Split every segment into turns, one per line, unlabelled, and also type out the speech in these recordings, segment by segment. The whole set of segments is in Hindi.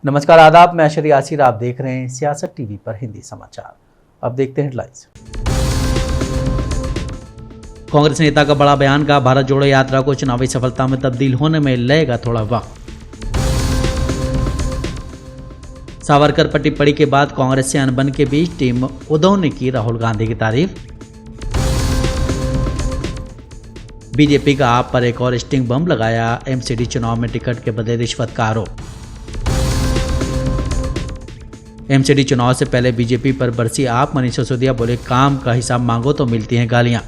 नमस्कार आदाब, मैं अशर यासिर। आप देख रहे हैं सियासत टीवी पर हिंदी समाचार। अब देखते हैं हेडलाइंस। कांग्रेस नेता का बड़ा बयान, का भारत जोड़ो यात्रा को चुनावी सफलता में तब्दील होने में लगेगा थोड़ा वक्त। सावरकर पर टिप्पणी के बाद कांग्रेस से अनबन के बीच टीम उद्धव ने की राहुल गांधी की तारीफ। बीजेपी का आप पर एक और स्टिंग बम लगाया, एमसीडी चुनाव में टिकट के बदले रिश्वत का आरोप। एमसीडी चुनाव से पहले बीजेपी पर बरसी आप, मनीष सिसोदिया बोले काम का हिसाब मांगो तो मिलती हैं गालियां।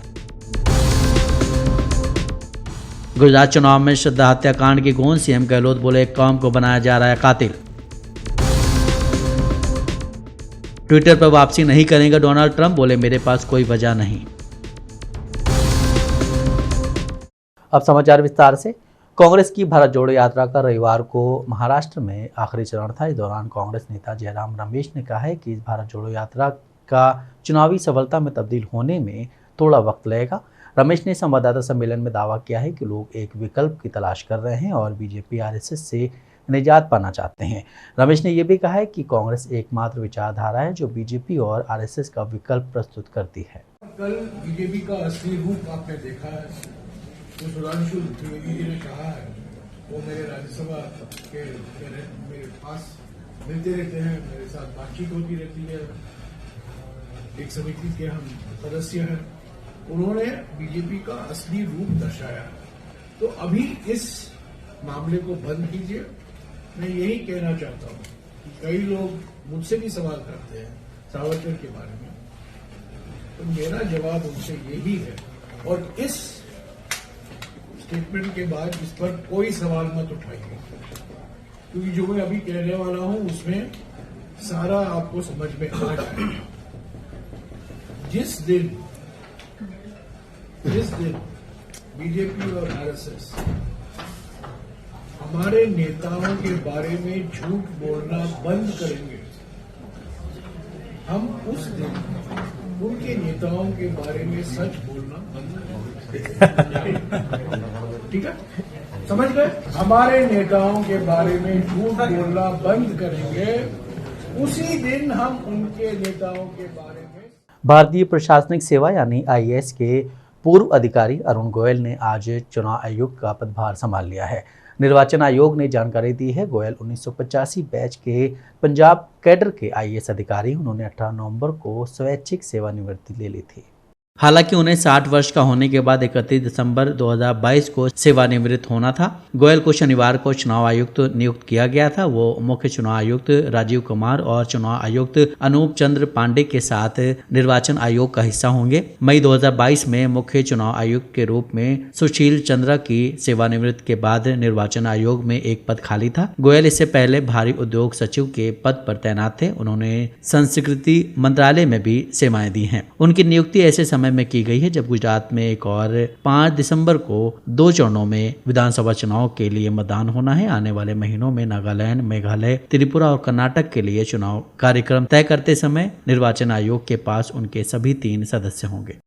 गुजरात चुनाव में श्रद्धा हत्याकांड की गूंज, सीएम गहलोत बोले कौम को बनाया जा रहा है कातिल। ट्विटर पर वापसी नहीं करेंगे डोनाल्ड ट्रंप, बोले मेरे पास कोई वजह नहीं। अब समाचार विस्तार से। कांग्रेस की भारत जोड़ो यात्रा का रविवार को महाराष्ट्र में आखिरी चरण था। इस दौरान कांग्रेस नेता जयराम रमेश ने कहा है कि इस भारत जोड़ो यात्रा का चुनावी सफलता में तब्दील होने में थोड़ा वक्त लगेगा। रमेश ने संवाददाता सम्मेलन में दावा किया है कि लोग एक विकल्प की तलाश कर रहे हैं और बीजेपी आरएसएस से निजात पाना चाहते हैं। रमेश ने यह भी कहा है कि कांग्रेस एकमात्र विचारधारा है जो बीजेपी और आरएसएस का विकल्प प्रस्तुत करती है।
कल बीजेपी का असली रूप आपने देखा है। जो सुधांशु त्रिवेदी जी ने कहा है वो मेरे राज्यसभा के मेरे पास मिलते रहते हैं, मेरे साथ बातचीत होती रहती है। एक समिति के हम सदस्य हैं। उन्होंने बीजेपी का असली रूप दर्शाया। तो अभी इस मामले को बंद कीजिए। मैं यही कहना चाहता हूं कि कई लोग मुझसे भी सवाल करते हैं सावरकर के बारे में, तो मेरा जवाब उनसे यही है और इस स्टेटमेंट के बाद इस पर कोई सवाल मत उठाइए, क्योंकि जो मैं अभी कहने वाला हूं उसमें सारा आपको समझ में आ जाएगा। जिस दिन बीजेपी और आरएसएस हमारे नेताओं के बारे में झूठ बोलना बंद करेंगे, हम उस दिन उनके नेताओं के बारे में सच बोलना बंद करेंगे। ठीक है, समझ गए? हमारे नेताओं के बारे में झूठ बोलना बंद करेंगे, उसी दिन हम उनके नेताओं के बारे में।
भारतीय प्रशासनिक सेवा यानी आईएएस के पूर्व अधिकारी अरुण गोयल ने आज चुनाव आयुक्त का पदभार संभाल लिया है। निर्वाचन आयोग ने जानकारी दी है। गोयल 1985 बैच के पंजाब कैडर के आईएएस अधिकारी। उन्होंने 18 नवंबर को स्वैच्छिक सेवानिवृत्ति ले ली थी। हालांकि उन्हें 60 वर्ष का होने के बाद 31 दिसंबर 2022 को सेवानिवृत्त होना था। गोयल को शनिवार को चुनाव आयुक्त नियुक्त किया गया था। वो मुख्य चुनाव आयुक्त राजीव कुमार और चुनाव आयुक्त अनूप चंद्र पांडे के साथ निर्वाचन आयोग का हिस्सा होंगे। मई 2022 में मुख्य चुनाव आयुक्त के रूप में सुशील चंद्रा की सेवानिवृत्ति के बाद निर्वाचन आयोग में एक पद खाली था। गोयल इससे पहले भारी उद्योग सचिव के पद पर तैनात थे। उन्होंने संस्कृति मंत्रालय में भी सेवाएं दी हैं। उनकी नियुक्ति ऐसे समय में की गई है जब गुजरात में एक और 5 दिसंबर को 2 चरणों में विधानसभा चुनाव के लिए मतदान होना है। आने वाले महीनों में नागालैंड, मेघालय, त्रिपुरा और कर्नाटक के लिए चुनाव कार्यक्रम तय करते समय निर्वाचन आयोग के पास उनके सभी 3 सदस्य होंगे।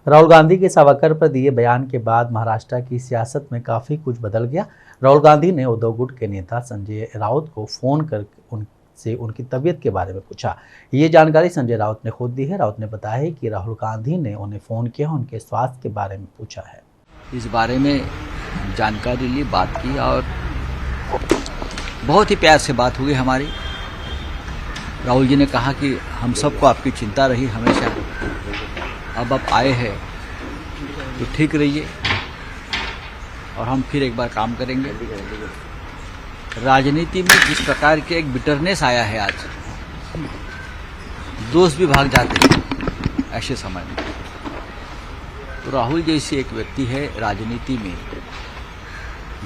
राहुल गांधी के सावरकर पर दिए बयान के बाद महाराष्ट्र की सियासत में काफी कुछ बदल गया। राहुल गांधी ने उद्धव गुट के नेता संजय राउत को फोन कर से उनकी तबीयत के बारे में पूछा। ये जानकारी संजय राउत ने खुद दी है। राउत ने बताया है कि राहुल गांधी ने उन्हें फोन किया, उनके स्वास्थ्य के बारे में पूछा है।
इस बारे में जानकारी ली, बात की और बहुत ही प्यार से बात हुई हमारी। राहुल जी ने कहा कि हम सबको आपकी चिंता रही हमेशा, अब आप आए हैं तो ठीक रहिए और हम फिर एक बार काम करेंगे। राजनीति में जिस प्रकार के एक बिटरनेस आया है आज, दोस्त भी भाग जाते हैं ऐसे समय में। तो राहुल जैसी एक व्यक्ति है राजनीति में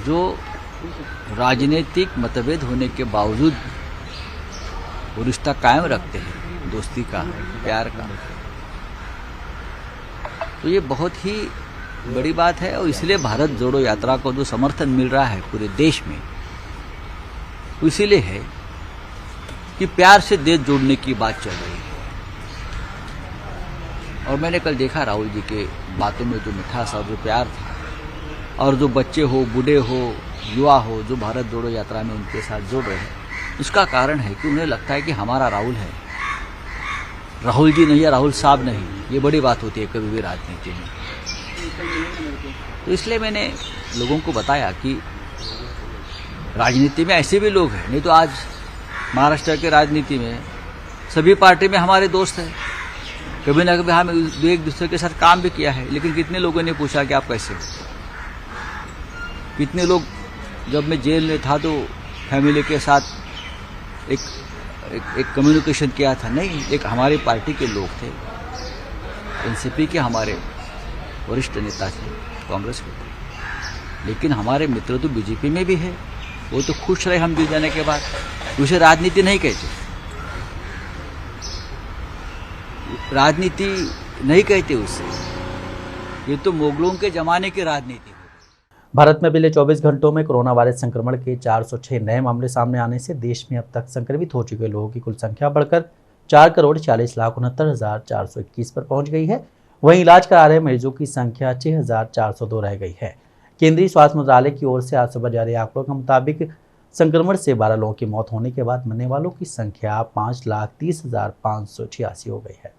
जो राजनीतिक मतभेद होने के बावजूद वो रिश्ता कायम रखते हैं, दोस्ती का, प्यार का। तो ये बहुत ही बड़ी बात है और इसलिए भारत जोड़ो यात्रा को जो समर्थन मिल रहा है पूरे देश में, इसीलिए है कि प्यार से देश जोड़ने की बात चल रही है। और मैंने कल देखा राहुल जी के बातों में जो मिठास और जो प्यार था, और जो बच्चे हो, बूढ़े हो, युवा हो जो भारत जोड़ो यात्रा में उनके साथ जुड़ रहे हैं, इसका कारण है कि उन्हें लगता है कि हमारा राहुल है, राहुल जी नहीं या राहुल साहब नहीं। ये बड़ी बात होती है कभी भी राजनीति में। तो इसलिए मैंने लोगों को बताया कि राजनीति में ऐसे भी लोग हैं, नहीं तो आज महाराष्ट्र के राजनीति में सभी पार्टी में हमारे दोस्त हैं, कभी ना कभी हम एक दूसरे के साथ काम भी किया है, लेकिन कितने लोगों ने पूछा कि आप कैसे हो। कितने लोग, जब मैं जेल में था तो फैमिली के साथ एक कम्युनिकेशन किया था, नहीं, एक हमारी पार्टी के लोग थे, एनसीपी के हमारे वरिष्ठ नेता थे, कांग्रेस के थे, लेकिन हमारे मित्र तो बीजेपी में भी है, वो तो खुश रहे हम जुड़ जाने के बाद। उसे राजनीति नहीं कहते, राजनीति नहीं कहते उसे, ये तो मुगलों के जमाने की राजनीति।
भारत में पिछले 24 घंटों में कोरोना वायरस संक्रमण के 406 नए मामले सामने आने से देश में अब तक संक्रमित हो चुके लोगों की कुल संख्या बढ़कर 4,40,69,421 पर पहुंच गई है। वहीं इलाज करा रहे मरीजों की संख्या 6,402 रह गई है। केंद्रीय स्वास्थ्य मंत्रालय की ओर से आज सुबह जारी आंकड़ों के मुताबिक संक्रमण से 12 लोगों की मौत होने के बाद मरने वालों की संख्या 5,30,586 हो गई है।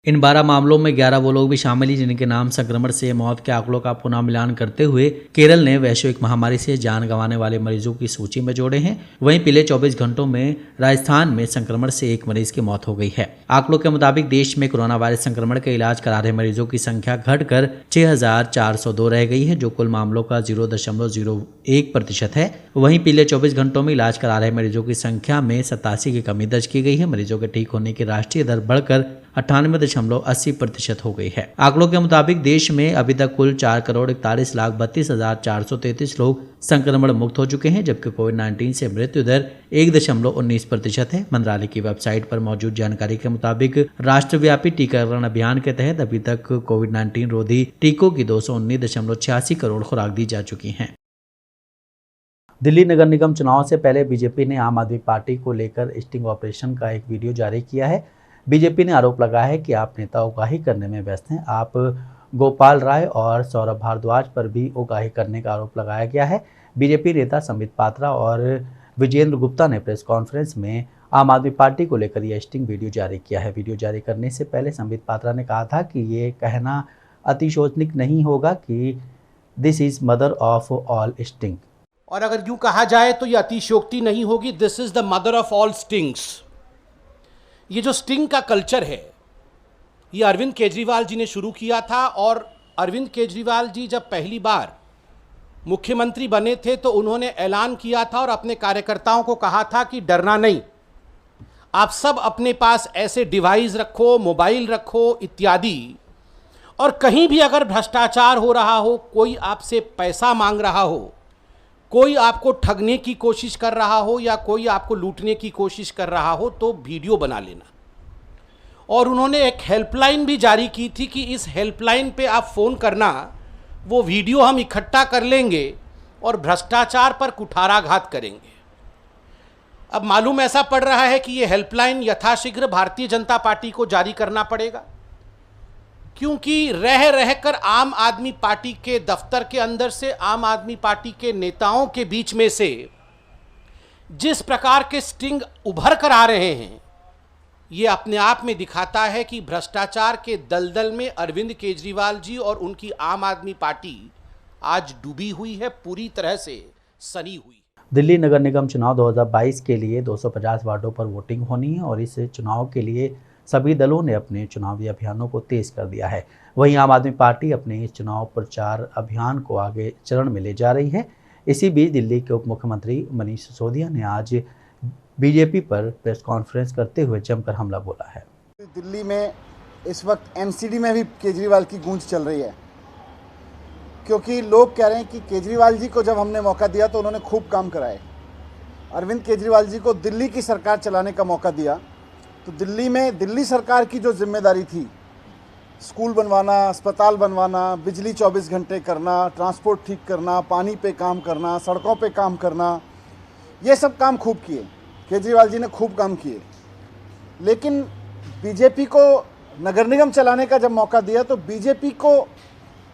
इन 12 मामलों में 11 वो लोग भी शामिल हैं जिनके नाम संक्रमण से मौत के आंकड़ों का पुनः मिलान करते हुए केरल ने वैश्विक महामारी से जान गंवाने वाले मरीजों की सूची में जोड़े हैं। वहीं पिछले 24 घंटों में राजस्थान में संक्रमण से एक मरीज की मौत हो गई है। आंकड़ों के मुताबिक देश में कोरोना वायरस संक्रमण के इलाज करा रहे मरीजों की संख्या घटकर 6,402 रह गई है, जो कुल मामलों का 0.01% है। वहीं पिछले 24 घंटों में इलाज करा रहे मरीजों की संख्या में 87 की कमी दर्ज की गई है। मरीजों के ठीक होने की राष्ट्रीय दर बढ़कर 98.80% हो गई है। आंकड़ों के मुताबिक देश में अभी तक कुल 4,41,32,433 लोग संक्रमण मुक्त हो चुके हैं, जबकि कोविड-19 से मृत्यु दर 1.19% है। मंत्रालय की वेबसाइट पर मौजूद जानकारी के मुताबिक राष्ट्रव्यापी टीकाकरण अभियान के तहत अभी तक कोविड-19 रोधी टीकों की 219.86 करोड़ खुराक दी जा चुकी हैं। दिल्ली नगर निगम चुनाव से पहले बीजेपी ने आम आदमी पार्टी को लेकर स्टिंग ऑपरेशन का एक वीडियो जारी किया है। बीजेपी ने आरोप लगाया है कि आप नेता उगाही करने में व्यस्त हैं। आप गोपाल राय और सौरभ भारद्वाज पर भी उगाही करने का आरोप लगाया गया है। बीजेपी नेता संबित पात्रा और विजेंद्र गुप्ता ने प्रेस कॉन्फ्रेंस में आम आदमी पार्टी को लेकर यह स्टिंग वीडियो जारी किया है। वीडियो जारी करने से पहले संबित पात्रा ने कहा था कि ये कहना अतिशोचनीय नहीं होगा कि this is mother of all sting.
और अगर यूं कहा जाए तो ये अतिशयोक्ति नहीं होगी, this is the mother of all stings. ये जो स्टिंग का कल्चर है, ये अरविंद केजरीवाल जी ने शुरू किया था। और अरविंद केजरीवाल जी जब पहली बार मुख्यमंत्री बने थे तो उन्होंने ऐलान किया था और अपने कार्यकर्ताओं को कहा था कि डरना नहीं, आप सब अपने पास ऐसे डिवाइस रखो, मोबाइल रखो इत्यादि, और कहीं भी अगर भ्रष्टाचार हो रहा हो, कोई आपसे पैसा मांग रहा हो, कोई आपको ठगने की कोशिश कर रहा हो या कोई आपको लूटने की कोशिश कर रहा हो, तो वीडियो बना लेना। और उन्होंने एक हेल्पलाइन भी जारी की थी कि इस हेल्पलाइन पे आप फ़ोन करना, वो वीडियो हम इकट्ठा कर लेंगे और भ्रष्टाचार पर कुठाराघात करेंगे। अब मालूम ऐसा पड़ रहा है कि ये हेल्पलाइन यथाशीघ्र भारतीय जनता पार्टी को जारी करना पड़ेगा, क्योंकि रह रहकर आम आदमी पार्टी के दफ्तर के अंदर से, आम आदमी पार्टी के नेताओं के बीच में से जिस प्रकार के स्टिंग उभर कर आ रहे हैं, ये अपने आप में दिखाता है कि भ्रष्टाचार के दलदल में अरविंद केजरीवाल जी और उनकी आम आदमी पार्टी आज डूबी हुई है, पूरी तरह से सनी हुई।
दिल्ली नगर निगम चुनाव 2022 के लिए 250 वार्डों पर वोटिंग होनी है और इस चुनाव के लिए सभी दलों ने अपने चुनावी अभियानों को तेज कर दिया है। वहीं आम आदमी पार्टी अपने इस चुनाव प्रचार अभियान को आगे चरण में ले जा रही है। इसी बीच दिल्ली के उप मुख्यमंत्री मनीष सिसोदिया ने आज बीजेपी पर प्रेस कॉन्फ्रेंस करते हुए जमकर हमला बोला है।
दिल्ली में इस वक्त एमसीडी में भी केजरीवाल की गूंज चल रही है, क्योंकि लोग कह रहे हैं कि केजरीवाल जी को जब हमने मौका दिया तो उन्होंने खूब काम कराए। अरविंद केजरीवाल जी को दिल्ली की सरकार चलाने का मौका दिया तो दिल्ली में दिल्ली सरकार की जो जिम्मेदारी थी, स्कूल बनवाना, अस्पताल बनवाना, बिजली 24 घंटे करना, ट्रांसपोर्ट ठीक करना, पानी पे काम करना, सड़कों पे काम करना, ये सब काम खूब किए। केजरीवाल जी ने खूब काम किए। लेकिन बीजेपी को नगर निगम चलाने का जब मौका दिया तो बीजेपी को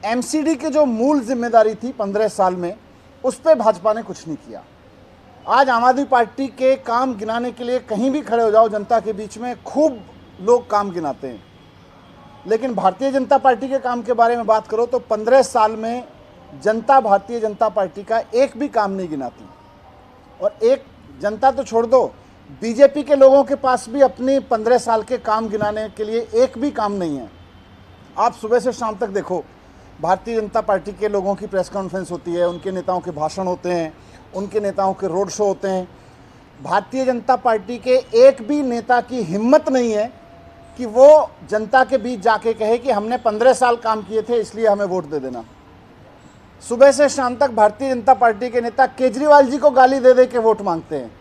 एमसीडी की जो मूल जिम्मेदारी थी 15 साल में, उस पर भाजपा ने कुछ नहीं किया। आज आम आदमी पार्टी के काम गिनाने के लिए कहीं भी खड़े हो जाओ जनता के बीच में खूब लोग काम गिनाते हैं, लेकिन भारतीय जनता पार्टी के काम के बारे में बात करो तो 15 साल में जनता भारतीय जनता पार्टी का एक भी काम नहीं गिनाती। और एक जनता तो छोड़ दो, बीजेपी के लोगों के पास भी अपनी 15 साल के काम गिनाने के लिए एक भी काम नहीं है। आप सुबह से शाम तक देखो, भारतीय जनता पार्टी के लोगों की प्रेस कॉन्फ्रेंस होती है, उनके नेताओं के भाषण होते हैं, उनके नेताओं के रोड शो होते हैं। भारतीय जनता पार्टी के एक भी नेता की हिम्मत नहीं है कि वो जनता के बीच जाके कहे कि हमने 15 साल काम किए थे इसलिए हमें वोट दे देना। सुबह से शाम तक भारतीय जनता पार्टी के नेता केजरीवाल जी को गाली दे दे के वोट मांगते हैं।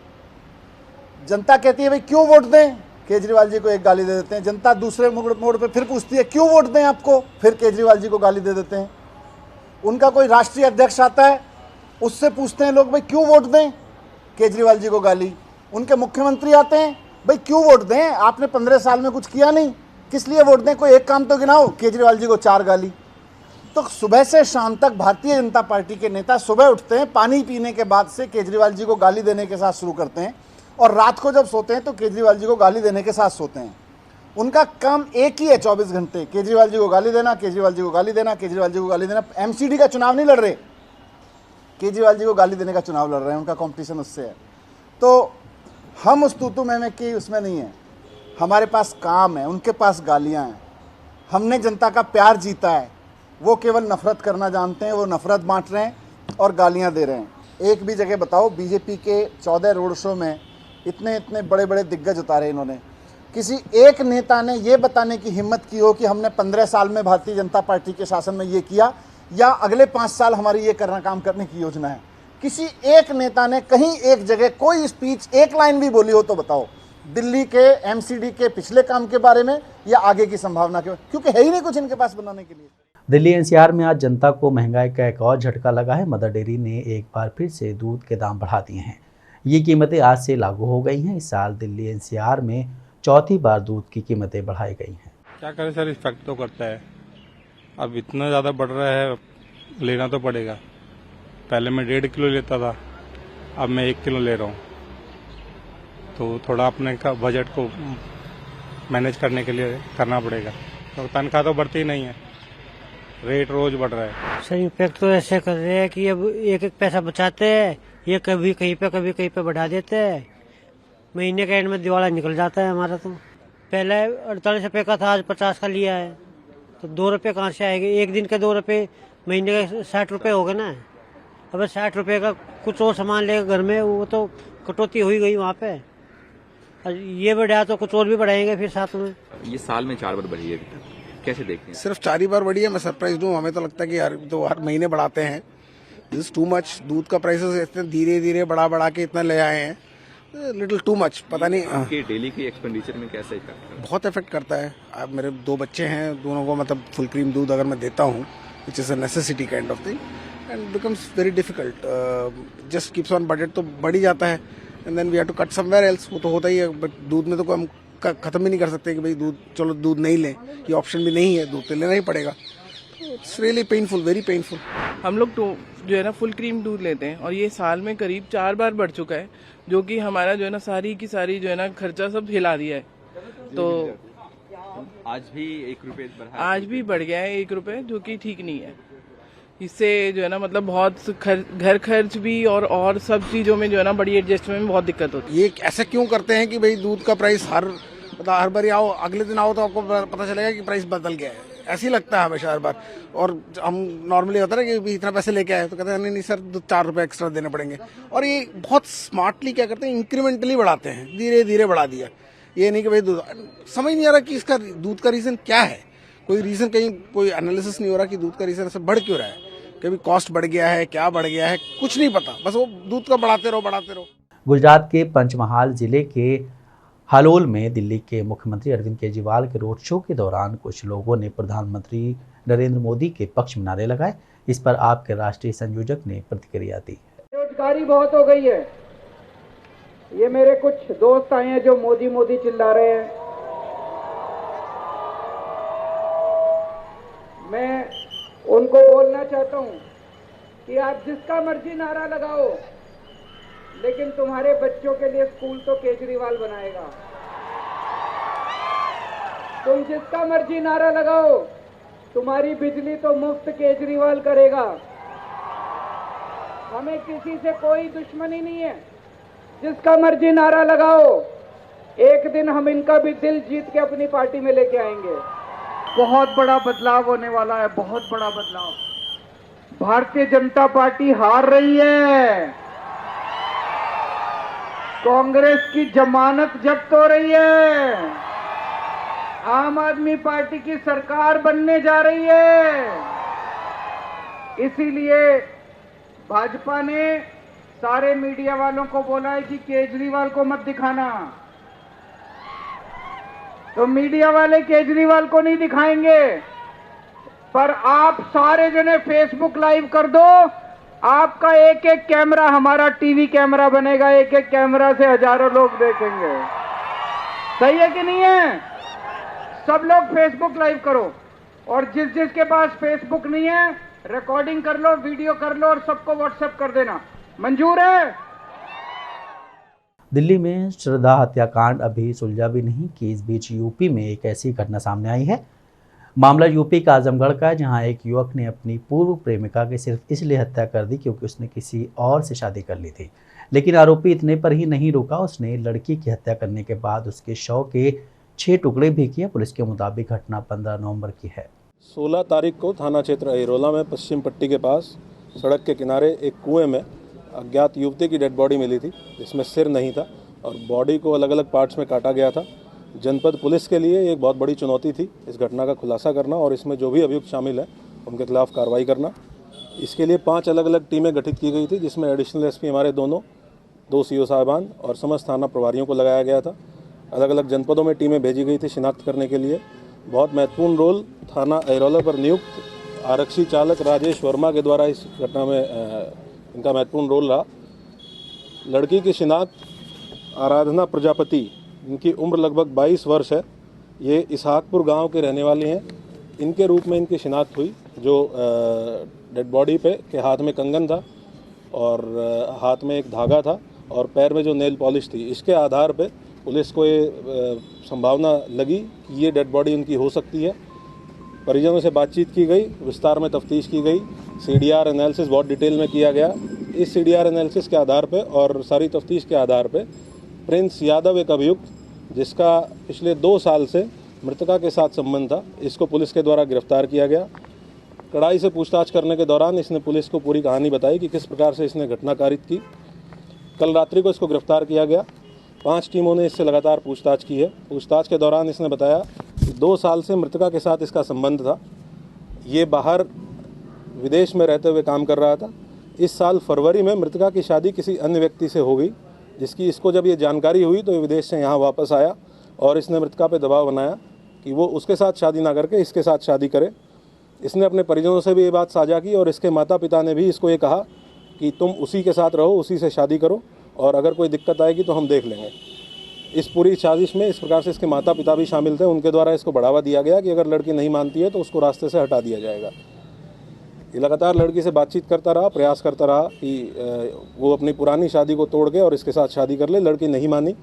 जनता कहती है भाई क्यों वोट दें, केजरीवाल जी को एक गाली दे देते हैं। जनता दूसरे मोड़ पे फिर पूछती है क्यों वोट दें आपको, फिर केजरीवाल जी को गाली दे देते हैं। उनका कोई राष्ट्रीय अध्यक्ष आता है, उससे पूछते हैं लोग भाई क्यों वोट दें, केजरीवाल जी को गाली। उनके मुख्यमंत्री आते हैं, भाई क्यों वोट दें, आपने 15 साल में कुछ किया नहीं, किस लिए वोट दें, कोई एक काम तो गिनाओ, केजरीवाल जी को 4 गाली। तो सुबह से शाम तक भारतीय जनता पार्टी के नेता सुबह उठते हैं, पानी पीने के बाद से केजरीवाल जी को गाली देने के साथ शुरू करते हैं, और रात को जब सोते हैं तो केजरीवाल जी को गाली देने के साथ सोते हैं। उनका काम एक ही है 24 घंटे, केजरीवाल जी को गाली देना, केजरीवाल जी को गाली देना, केजरीवाल जी को गाली देना। एमसीडी का चुनाव नहीं लड़ रहे, केजरीवाल जी को गाली देने का चुनाव लड़ रहे हैं, उनका कंपटीशन उससे है। तो हम उस तूतू में कि उसमें नहीं है, हमारे पास काम है, उनके पास गालियां हैं। हमने जनता का प्यार जीता है, वो केवल नफरत करना जानते हैं, वो नफरत बांट रहे हैं और गालियां दे रहे हैं। एक भी जगह बताओ, बीजेपी के 14 रोड शो में इतने इतने बड़े बड़े दिग्गज उतारे इन्होंने, किसी एक नेता ने ये बताने की हिम्मत की हो कि हमने 15 साल में भारतीय जनता पार्टी के शासन में ये किया, या अगले 5 साल हमारी ये काम करने की योजना है। किसी एक नेता ने कहीं एक जगह कोई स्पीच, एक लाइन भी बोली हो तो बताओ, दिल्ली के एमसीडी के पिछले काम के बारे में या आगे की संभावना के, क्योंकि है ही नहीं कुछ इनके पास बनाने के लिए।
दिल्ली एनसीआर में आज जनता को महंगाई का एक और झटका लगा है। मदर डेयरी ने एक बार फिर से दूध के दाम बढ़ा दिए हैं। ये कीमतें आज से लागू हो गई हैं। इस साल दिल्ली एनसीआर में चौथी बार दूध की कीमतें बढ़ाई गई हैं।
क्या करें सर, इफेक्ट तो करता है। अब इतना ज़्यादा बढ़ रहा है, लेना तो पड़ेगा। पहले मैं 1.5 किलो लेता था, अब मैं 1 किलो ले रहा हूँ। तो थोड़ा अपने का बजट को मैनेज करने के लिए करना पड़ेगा। तो तनख्वाह तो बढ़ती ही नहीं है, रेट रोज बढ़ रहा है।
सर इम्पैक्ट तो ऐसे कर रहे हैं कि अब एक एक पैसा बचाते हैं, ये कभी कहीं पे बढ़ा देते हैं। महीने के एंड में दिवाला निकल जाता है हमारा। तो पहले 48 रुपये का था, आज 50 का लिया है, तो 2 रुपये कहाँ से आएंगे। एक दिन के 2 रुपये, महीने के 60 रुपये हो गए ना। अब 60 रुपये का कुछ और सामान लेगा घर में, वो तो कटौती हो ही गई वहाँ पे। ये बढ़ा तो कुछ और भी बढ़ाएंगे फिर साथ में।
ये साल में 4 बार बढ़ी है, कैसे देखते हैं?
सिर्फ 4 ही बार बढ़ी है। मैं सरप्राइज हूँ, हमें तो लगता है कि हर महीने बढ़ाते हैं। This is too much. दूध का प्राइसेस इतने धीरे धीरे बढ़ा के इतना ले आए हैं, लिटिल टू मच। पता नहीं
आपके डेली के एक्सपेंडिचर में कैसे इफेक्ट करता है?
बहुत इफेक्ट करता है। अब मेरे 2 बच्चे हैं, दोनों को मतलब फुल क्रीम दूध अगर मैं देता हूँ, which is a necessity kind of thing, and becomes very difficult. Just keeps on budget तो बढ़ ही जाता है, and then we have to cut somewhere else. वो तो होता ही है, बट दूध में तो कोई हम खत्म ही नहीं कर सकते कि भाई दूध, चलो दूध नहीं लें, ये ऑप्शन भी नहीं है, दूध तो लेना ही पड़ेगा। It's really painful, very painful.
हम लोग तो जो है ना फुल क्रीम दूध लेते हैं, और ये साल में करीब 4 बार बढ़ चुका है, जो कि हमारा जो है ना सारी की सारी जो है ना खर्चा सब हिला दिया है। तो
आज भी 1 रुपये बढ़ा,
आज भी बढ़ गया है 1 रुपये, जो कि ठीक नहीं है। इससे जो है ना मतलब बहुत घर खर्च भी और सब चीज़ों में जो है ना बड़ी एडजस्टमेंट में बहुत दिक्कत होती है।
ये ऐसे क्यों करते हैं कि भाई दूध का प्राइस हर बार आओ, अगले दिन आओ तो आपको पता चलेगा कि प्राइस बदल गया है। ऐसे ही लगता है हमेशा हर बार। और हम नॉर्मली होता है कि इतना पैसे लेके आए, तो कहते हैं नहीं सर 4 रुपये एक्स्ट्रा देने पड़ेंगे। और ये बहुत स्मार्टली क्या करते हैं, इंक्रीमेंटली बढ़ाते हैं, धीरे धीरे बढ़ा दिया। ये नहीं कि भाई दूध, समझ नहीं आ रहा कि इसका दूध का रीज़न क्या है। कोई रीज़न, कहीं कोई एनालिसिस नहीं हो रहा कि दूध का रीज़न ऐसे बढ़ क्यों रहा है। कभी कॉस्ट बढ़ गया है, क्या बढ़ गया है, कुछ नहीं पता, बस वो दूध का बढ़ाते रहो।
गुजरात के पंचमहाल जिले के हालोल में दिल्ली के मुख्यमंत्री अरविंद केजरीवाल के रोड शो के दौरान कुछ लोगों ने प्रधानमंत्री नरेंद्र मोदी के पक्ष में नारे लगाए। इस पर आपके राष्ट्रीय संयोजक ने प्रतिक्रिया दी।
बेरोजगारी बहुत हो गई है। ये मेरे कुछ दोस्त आए हैं जो मोदी मोदी चिल्ला रहे हैं। मैं उनको बोलना चाहता हूं कि आप जिसका मर्जी नारा लगाओ, लेकिन तुम्हारे बच्चों के लिए स्कूल तो केजरीवाल बनाएगा। तुम जिसका मर्जी नारा लगाओ, तुम्हारी बिजली तो मुफ्त केजरीवाल करेगा। हमें किसी से कोई दुश्मनी नहीं है, जिसका मर्जी नारा लगाओ, एक दिन हम इनका भी दिल जीत के अपनी पार्टी में लेके आएंगे। बहुत बड़ा बदलाव होने वाला है, बहुत बड़ा बदलाव। भारतीय जनता पार्टी हार रही है, कांग्रेस की जमानत जब्त हो रही है, आम आदमी पार्टी की सरकार बनने जा रही है। इसीलिए भाजपा ने सारे मीडिया वालों को बोला है कि केजरीवाल को मत दिखाना। तो मीडिया वाले केजरीवाल को नहीं दिखाएंगे, पर आप सारे जने फेसबुक लाइव कर दो, आपका एक एक कैमरा हमारा टीवी कैमरा बनेगा, एक एक कैमरा से हजारों लोग देखेंगे। सही है कि नहीं है? सब लोग फेसबुक लाइव करो, और जिस जिसके पास फेसबुक नहीं है रिकॉर्डिंग कर लो, वीडियो कर लो और सबको व्हाट्सएप कर देना। मंजूर है?
दिल्ली में श्रद्धा हत्याकांड अभी सुलझा भी नहीं कि इस बीच यूपी में एक ऐसी घटना सामने आई है। मामला यूपी का आजमगढ़ का है, जहां एक युवक ने अपनी पूर्व प्रेमिका की सिर्फ इसलिए हत्या कर दी क्योंकि उसने किसी और से शादी कर ली थी। लेकिन आरोपी इतने पर ही नहीं रुका, उसने लड़की की हत्या करने के बाद उसके शव के 6 टुकड़े भी किए। पुलिस के मुताबिक घटना 15 नवंबर की है।
16 तारीख को थाना क्षेत्र अहिरोला में पश्चिम पट्टी के पास सड़क के किनारे एक कुएं में अज्ञात युवती की डेड बॉडी मिली थी, जिसमें सिर नहीं था और बॉडी को अलग अलग पार्ट्स में काटा गया था। जनपद पुलिस के लिए एक बहुत बड़ी चुनौती थी इस घटना का खुलासा करना और इसमें जो भी अभियुक्त शामिल हैं उनके खिलाफ कार्रवाई करना। इसके लिए 5 अलग अलग टीमें गठित की गई थी, जिसमें एडिशनल एसपी हमारे 2 सीओ साहिबान और समस्त थाना प्रभारियों को लगाया गया था। अलग अलग जनपदों में टीमें भेजी गई थी शिनाख्त करने के लिए। बहुत महत्वपूर्ण रोल थाना अहिरोला पर नियुक्त आरक्षी चालक राजेश वर्मा के द्वारा इस घटना में इनका महत्वपूर्ण रोल रहा। लड़की की शिनाख्त आराधना प्रजापति, इनकी उम्र लगभग 22 वर्ष है, ये इसहाकपुर गांव के रहने वाले हैं। इनके रूप में इनकी शिनाख्त हुई, जो डेड बॉडी पे के हाथ में कंगन था और हाथ में एक धागा था और पैर में जो नेल पॉलिश थी। इसके आधार पे पुलिस को ये संभावना लगी कि ये डेड बॉडी उनकी हो सकती है। परिजनों से बातचीत की गई, विस्तार में तफ्तीश की गई, CDR एनालिसिस बहुत डिटेल में किया गया। इस CDR एनालिसिस के आधार पे और सारी तफ्तीश के आधार पे प्रिंस यादव एक अभियुक्त जिसका पिछले 2 साल से मृतका के साथ संबंध था, इसको पुलिस के द्वारा गिरफ्तार किया गया। कड़ाई से पूछताछ करने के दौरान इसने पुलिस को पूरी कहानी बताई कि किस प्रकार से इसने घटना कारित की। कल रात्रि को इसको गिरफ्तार किया गया। 5 टीमों ने इससे लगातार पूछताछ की है। पूछताछ के दौरान इसने बताया कि 2 साल से मृतका के साथ इसका संबंध था। ये बाहर विदेश में रहते हुए काम कर रहा था। इस साल फरवरी में मृतका की शादी किसी अन्य व्यक्ति से हो गई, जिसकी इसको जब ये जानकारी हुई तो ये विदेश से यहाँ वापस आया और इसने मृतका पे दबाव बनाया कि वो उसके साथ शादी ना करके इसके साथ शादी करे। इसने अपने परिजनों से भी ये बात साझा की और इसके माता पिता ने भी इसको ये कहा कि तुम उसी के साथ रहो, उसी से शादी करो और अगर कोई दिक्कत आएगी तो हम देख लेंगे। इस पूरी साजिश में इस प्रकार से इसके माता पिता भी शामिल थे। उनके द्वारा इसको बढ़ावा दिया गया कि अगर लड़की नहीं मानती है तो उसको रास्ते से हटा दिया जाएगा। ये लगातार लड़की से बातचीत करता रहा, प्रयास करता रहा कि वो अपनी पुरानी शादी को तोड़ के और इसके साथ शादी कर ले। लड़की नहीं मानी।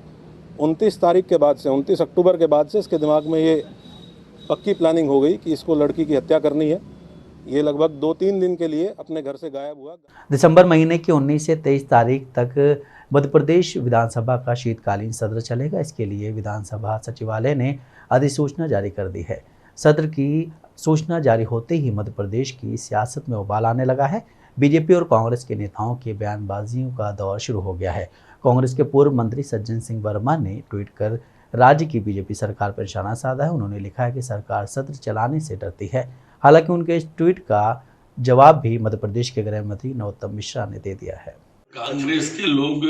29 तारीख के बाद से, 29 अक्टूबर के बाद से इसके दिमाग में ये पक्की प्लानिंग हो गई कि इसको लड़की की हत्या करनी है। ये लगभग 2-3 दिन के लिए अपने घर से गायब हुआ।
दिसंबर महीने की 19 से 23 तारीख तक मध्य प्रदेश विधानसभा का शीतकालीन सत्र चलेगा। इसके लिए विधानसभा सचिवालय ने अधिसूचना जारी कर दी है। सत्र की सूचना जारी होते ही मध्य प्रदेश की सियासत में उबाल आने लगा है। बीजेपी और कांग्रेस के नेताओं की बयानबाजियों का दौर शुरू हो गया है। कांग्रेस के पूर्व मंत्री सज्जन सिंह वर्मा ने ट्वीट कर राज्य की बीजेपी सरकार पर निशाना साधा है। उन्होंने लिखा है कि सरकार सत्र चलाने से डरती है। हालांकि उनके इस ट्वीट का जवाब भी मध्य प्रदेश के गृह मंत्री नरोत्तम मिश्रा ने दे दिया है।
कांग्रेस के लोग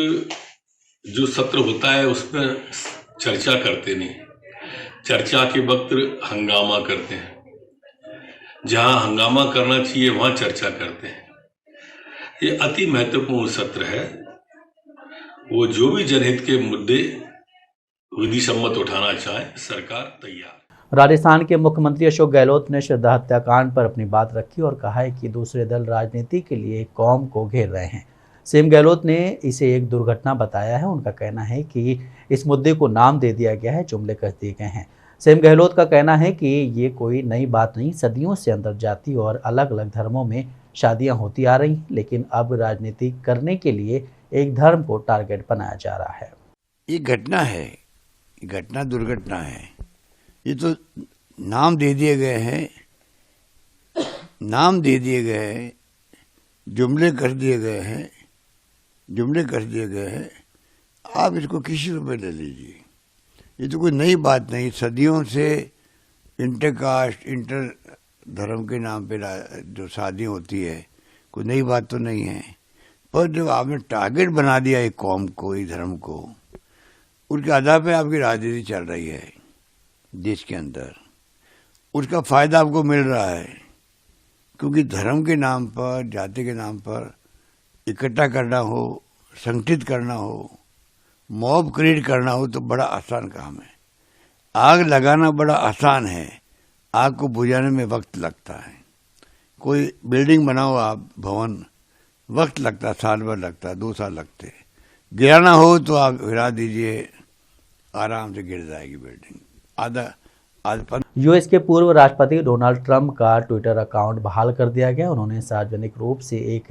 जो सत्र होता है उस पर चर्चा करते नहीं, चर्चा के वक्त हंगामा करते हैं। जहां हंगामा करना चाहिए वहां चर्चा करते हैं। ये अति महत्वपूर्ण सत्र है। वो जो भी जनहित के मुद्दे विधि सम्मत उठाना चाहे, सरकार तैयार।
राजस्थान के मुख्यमंत्री अशोक गहलोत ने श्रद्धा हत्याकांड पर अपनी बात रखी और कहा है कि दूसरे दल राजनीति के लिए कौम को घेर रहे हैं। सीएम गहलोत ने इसे एक दुर्घटना बताया है। उनका कहना है कि इस मुद्दे को नाम दे दिया गया है, जुमले कस दिए गए हैं। सीएम गहलोत का कहना है कि ये कोई नई बात नहीं, सदियों से अंतर्जातीय और अलग अलग धर्मों में शादियां होती आ रही, लेकिन अब राजनीति करने के लिए एक धर्म को टारगेट बनाया जा रहा है।
ये घटना है, घटना दुर्घटना है। ये तो नाम दे दिए गए हैं, नाम दे दिए गए हैं, जुमले कर दिए गए हैं, जुमले कर दिए गए हैं। आप इसको किसी रूप में ले लीजिए, ये तो कोई नई बात नहीं। सदियों से इंटरकास्ट, इंटर धर्म के नाम पे जो शादी होती है, कोई नई बात तो नहीं है। पर जब आपने टारगेट बना दिया एक कौम को, एक धर्म को, उसके आधार पे आपकी राजनीति चल रही है देश के अंदर, उसका फायदा आपको मिल रहा है। क्योंकि धर्म के नाम पर, जाति के नाम पर इकट्ठा करना हो, संगठित करना हो, मॉब क्रिएट करना हो तो बड़ा आसान काम है। आग लगाना बड़ा आसान है, आग को बुझाने में वक्त लगता है। कोई बिल्डिंग बनाओ आप, भवन, वक्त लगता है, साल भर लगता है, 2 साल लगते हैं। गिराना हो तो आप गिरा दीजिए, आराम से गिर जाएगी बिल्डिंग।
यूएस के पूर्व राष्ट्रपति डोनाल्ड ट्रंप का ट्विटर अकाउंट बहाल कर दिया गया। उन्होंने सार्वजनिक रूप से एक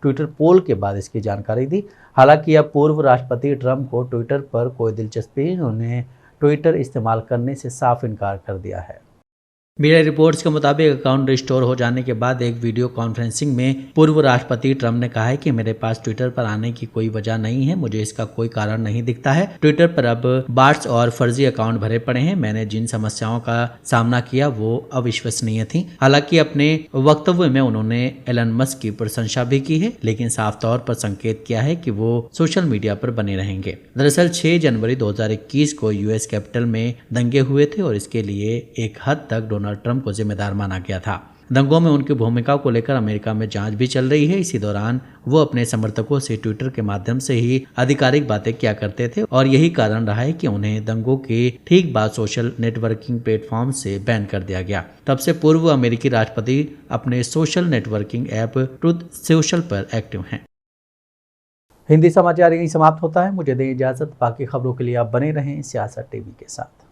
ट्विटर पोल के बाद इसकी जानकारी दी। हालांकि अब पूर्व राष्ट्रपति ट्रंप को ट्विटर पर कोई दिलचस्पी नहीं, उन्हें ट्विटर इस्तेमाल करने से साफ इनकार कर दिया है। मीडिया रिपोर्ट्स के मुताबिक अकाउंट रिस्टोर हो जाने के बाद एक वीडियो कॉन्फ्रेंसिंग में पूर्व राष्ट्रपति ट्रंप ने कहा है कि मेरे पास ट्विटर पर आने की कोई वजह नहीं है, मुझे इसका कोई कारण नहीं दिखता है। ट्विटर पर अब बॉट्स और फर्जी अकाउंट भरे पड़े हैं। मैंने जिन समस्याओं का सामना किया वो अविश्वसनीय थी। हालांकि अपने वक्तव्य में उन्होंने एलन मस्क की प्रशंसा भी की है, लेकिन साफ तौर पर संकेत किया है कि वो सोशल मीडिया पर बने रहेंगे। दरअसल 6 जनवरी 2021 को यूएस कैपिटल में दंगे हुए थे और इसके लिए एक हद तक डोनाल्ड ट्रंप को जिम्मेदार माना गया था। दंगों में उनकी भूमिका को लेकर अमेरिका में जांच भी चल रही है। इसी दौरान वो अपने समर्थकों से ट्विटर के माध्यम से ही आधिकारिक बातें किया करते थे और यही कारण रहा है कि उन्हें दंगों के ठीक बाद सोशल नेटवर्किंग प्लेटफॉर्म से बैन कर दिया गया। तब से पूर्व अमेरिकी राष्ट्रपति अपने social networking app truth social पर एक्टिव हैं। हिंदी समाचार यहीं समाप्त होता है। मुझे दें इजाजत। बाकी खबरों के लिए आप बने रहें सियासत टीवी के साथ।